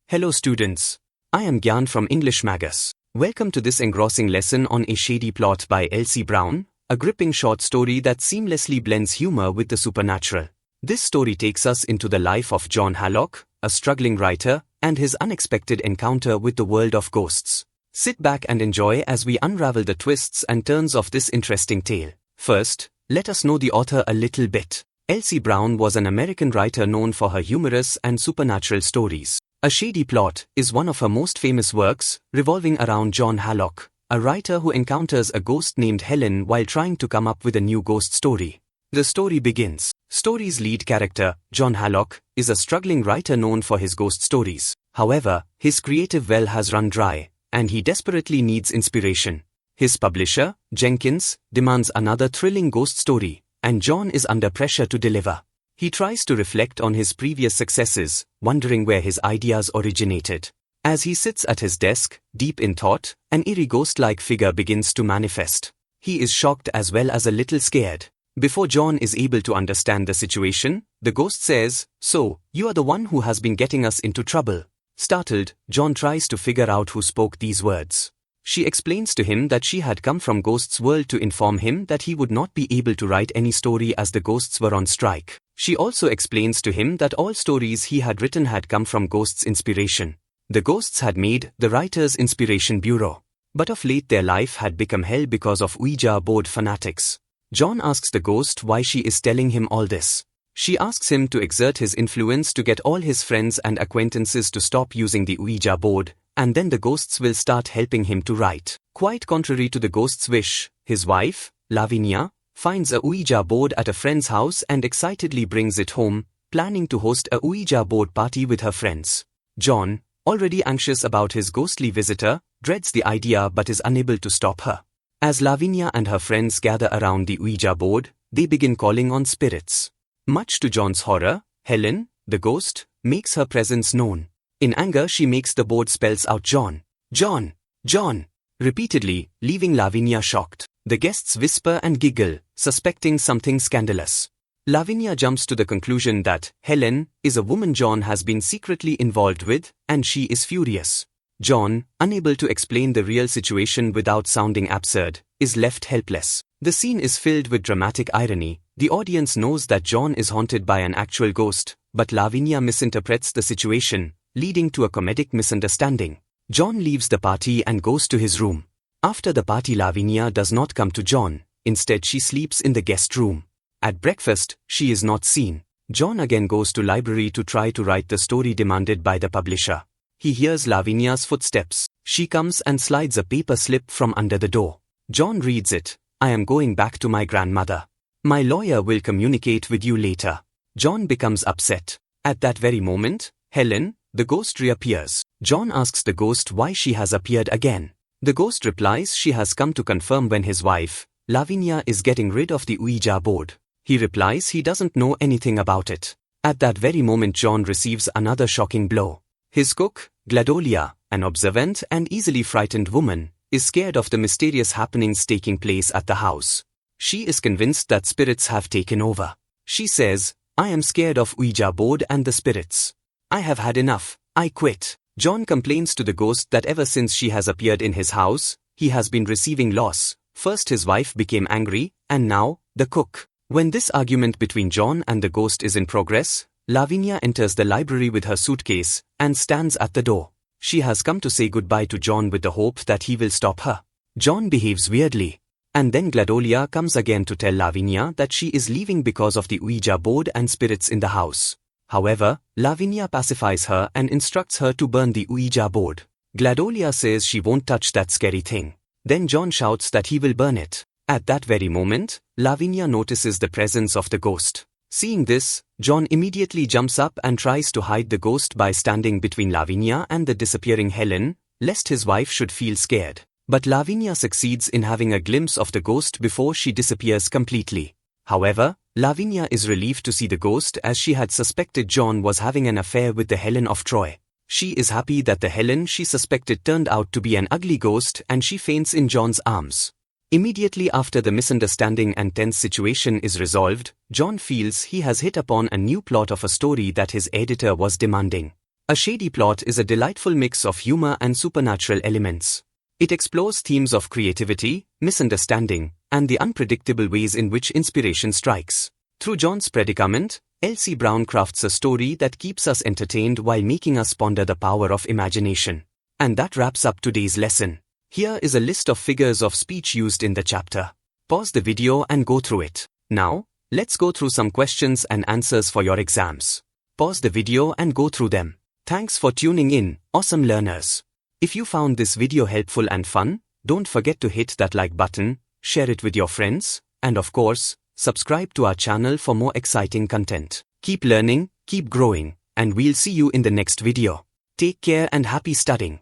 Hello students. I am Gyan from English Magus. Welcome to this engrossing lesson on A Shady Plot by Elsie Brown, a gripping short story that seamlessly blends humor with the supernatural. This story takes us into the life of John Hallock, a struggling writer, and his unexpected encounter with the world of ghosts. Sit back and enjoy as we unravel the twists and turns of this interesting tale. First, let us know the author a little bit. Elsie Brown was an American writer known for her humorous and supernatural stories. A Shady Plot is one of her most famous works, revolving around John Hallock, a writer who encounters a ghost named Helen while trying to come up with a new ghost story. The story begins. Story's lead character, John Hallock, is a struggling writer known for his ghost stories. However, his creative well has run dry, and he desperately needs inspiration. His publisher, Jenkins, demands another thrilling ghost story, and John is under pressure to deliver. He tries to reflect on his previous successes, wondering where his ideas originated. As he sits at his desk, deep in thought, an eerie ghost-like figure begins to manifest. He is shocked as well as a little scared. Before John is able to understand the situation, the ghost says, "So, you are the one who has been getting us into trouble." Startled, John tries to figure out who spoke these words. She explains to him that she had come from Ghost's world to inform him that he would not be able to write any story as the ghosts were on strike. She also explains to him that all stories he had written had come from Ghost's inspiration. The ghosts had made the writer's inspiration bureau. But of late their life had become hell because of Ouija board fanatics. John asks the ghost why she is telling him all this. She asks him to exert his influence to get all his friends and acquaintances to stop using the Ouija board, and then the ghosts will start helping him to write. Quite contrary to the ghost's wish, his wife, Lavinia, finds a Ouija board at a friend's house and excitedly brings it home, planning to host a Ouija board party with her friends. John, already anxious about his ghostly visitor, dreads the idea but is unable to stop her. As Lavinia and her friends gather around the Ouija board, they begin calling on spirits. Much to John's horror, Helen, the ghost, makes her presence known. In anger she makes the board spells out John, John, John, repeatedly, leaving Lavinia shocked. The guests whisper and giggle, suspecting something scandalous. Lavinia jumps to the conclusion that Helen is a woman John has been secretly involved with, and she is furious. John, unable to explain the real situation without sounding absurd, is left helpless. The scene is filled with dramatic irony. The audience knows that John is haunted by an actual ghost, but Lavinia misinterprets the situation, leading to a comedic misunderstanding. John leaves the party and goes to his room. After the party, Lavinia does not come to John. Instead, she sleeps in the guest room. At breakfast, she is not seen. John again goes to library to try to write the story demanded by the publisher. He hears Lavinia's footsteps. She comes and slides a paper slip from under the door. John reads it. "I am going back to my grandmother. My lawyer will communicate with you later." John becomes upset. At that very moment, Helen, the ghost, reappears. John asks the ghost why she has appeared again. The ghost replies she has come to confirm when his wife, Lavinia, is getting rid of the Ouija board. He replies he doesn't know anything about it. At that very moment, John receives another shocking blow. His cook, Gladolia, an observant and easily frightened woman, is scared of the mysterious happenings taking place at the house. She is convinced that spirits have taken over. She says, "I am scared of Ouija board and the spirits. I have had enough. I quit." John complains to the ghost that ever since she has appeared in his house, he has been receiving loss. First his wife became angry, and now, the cook. When this argument between John and the ghost is in progress, Lavinia enters the library with her suitcase, and stands at the door. She has come to say goodbye to John with the hope that he will stop her. John behaves weirdly. And then Gladolia comes again to tell Lavinia that she is leaving because of the Ouija board and spirits in the house. However, Lavinia pacifies her and instructs her to burn the Ouija board. Gladolia says she won't touch that scary thing. Then John shouts that he will burn it. At that very moment, Lavinia notices the presence of the ghost. Seeing this, John immediately jumps up and tries to hide the ghost by standing between Lavinia and the disappearing Helen, lest his wife should feel scared. But Lavinia succeeds in having a glimpse of the ghost before she disappears completely. However, Lavinia is relieved to see the ghost, as she had suspected John was having an affair with the Helen of Troy. She is happy that the Helen she suspected turned out to be an ugly ghost, and she faints in John's arms. Immediately after the misunderstanding and tense situation is resolved, John feels he has hit upon a new plot of a story that his editor was demanding. A Shady Plot is a delightful mix of humor and supernatural elements. It explores themes of creativity, misunderstanding, and the unpredictable ways in which inspiration strikes. Through John's predicament, Elsie Brown crafts a story that keeps us entertained while making us ponder the power of imagination. And that wraps up today's lesson. Here is a list of figures of speech used in the chapter. Pause the video and go through it. Now, let's go through some questions and answers for your exams. Pause the video and go through them. Thanks for tuning in, awesome learners. If you found this video helpful and fun, don't forget to hit that like button, share it with your friends, and of course, subscribe to our channel for more exciting content. Keep learning, keep growing, and we'll see you in the next video. Take care and happy studying.